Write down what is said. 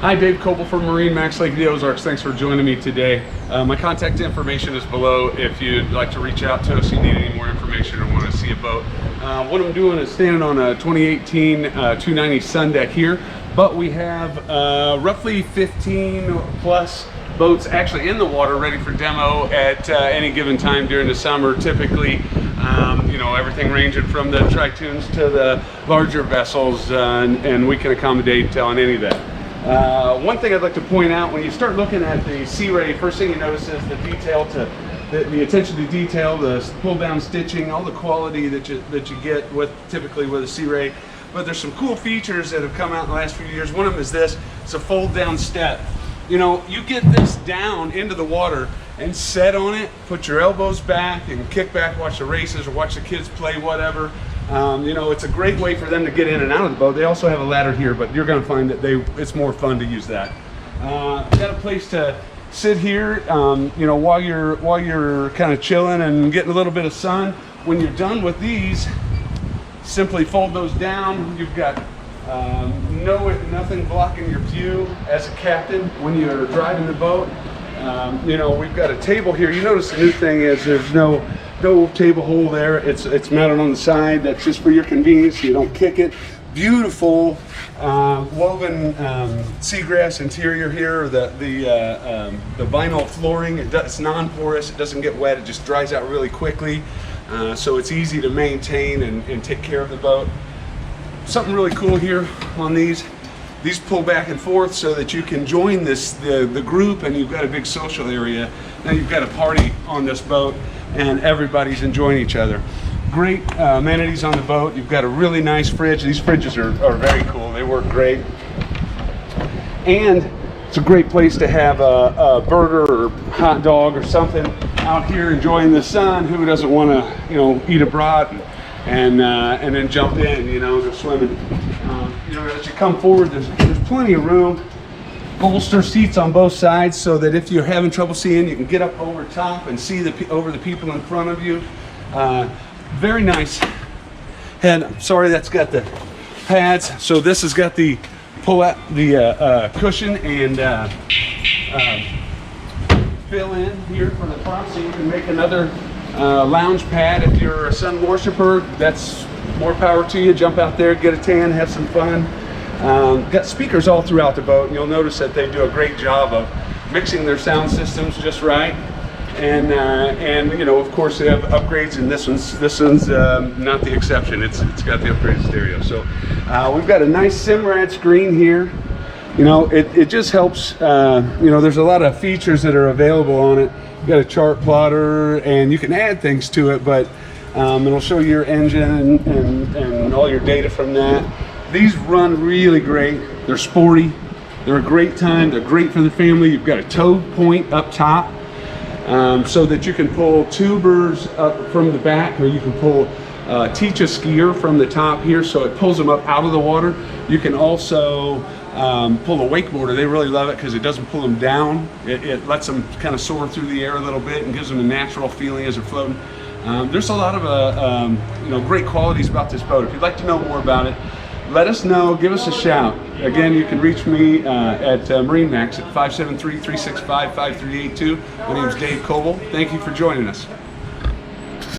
Hi, Dave Coble from MarineMax, Lake of the Ozarks. Thanks for joining me today. My contact information is below if you'd like to reach out to us, you need any more information or want to see a boat. What I'm doing is standing on a 2018 290 sun deck here, but we have roughly 15 plus boats actually in the water ready for demo at any given time during the summer. Typically, you know, everything ranging from the Tritoons to the larger vessels, and we can accommodate on any of that. One thing I'd like to point out, when you start looking at the Sea Ray, first thing you notice is the detail to the attention to detail, the pull down stitching, all the quality that you get with typically with a Sea Ray. But there's some cool features that have come out in the last few years. One of them is this: it's a fold down step. You know, you get this down into the water and set on it, put your elbows back and kick back, watch the races or watch the kids play, whatever. You know, it's a great way for them to get in and out of the boat. They also have a ladder here, but you're going to find that it's more fun to use that. Got a place to sit here, you know, while you're kind of chilling and getting a little bit of sun. When you're done with these, simply fold those down. You've got nothing blocking your view as a captain when you're driving the boat. You know, we've got a table here. You notice the new thing is there's no table hole there. It's mounted on the side. That's just for your convenience, so you don't kick it. Beautiful woven seagrass interior here. The vinyl flooring, it's non-porous. It doesn't get wet. It just dries out really quickly, so it's easy to maintain and take care of the boat. Something really cool here on these pull back and forth so that you can join the group, and you've got a big social area. Now you've got a party on this boat and everybody's enjoying each other. Great amenities on the boat. You've got a really nice fridge. These fridges are very cool. They work great. And it's a great place to have a burger or hot dog or something out here enjoying the sun. Who doesn't want to, you know, eat a brat and then jump in, you know, go swimming. You know, as you come forward, there's plenty of room. Bolster seats on both sides so that if you're having trouble seeing, you can get up over top and see over the people in front of you. Very nice head. I'm sorry, that's got the pads. So this has got the pull out the cushion and fill in here for the front, so you can make another lounge pad. If you're a sun worshiper, that's more power to you. Jump out there, get a tan, have some fun. Got speakers all throughout the boat, and you'll notice that they do a great job of mixing their sound systems just right. And you know, of course, they have upgrades, and this one's not the exception. It's got the upgraded stereo. So we've got a nice Simrad screen here. You know, it just helps. You know, there's a lot of features that are available on it. You've got a chart plotter, and you can add things to it, but it'll show your engine and all your data from that. These run really great. They're sporty. They're a great time. They're great for the family. You've got a tow point up top, so that you can pull tubers up from the back, or you can teach a skier from the top here, so it pulls them up out of the water. You can also pull a wakeboarder. They really love it because it doesn't pull them down. It lets them kind of soar through the air a little bit and gives them a natural feeling as they're floating. There's a lot of you know, great qualities about this boat. If you'd like to know more about it, let us know, give us a shout. Again, you can reach me at MarineMax at 573-365-5382. My name is Dave Coble. Thank you for joining us.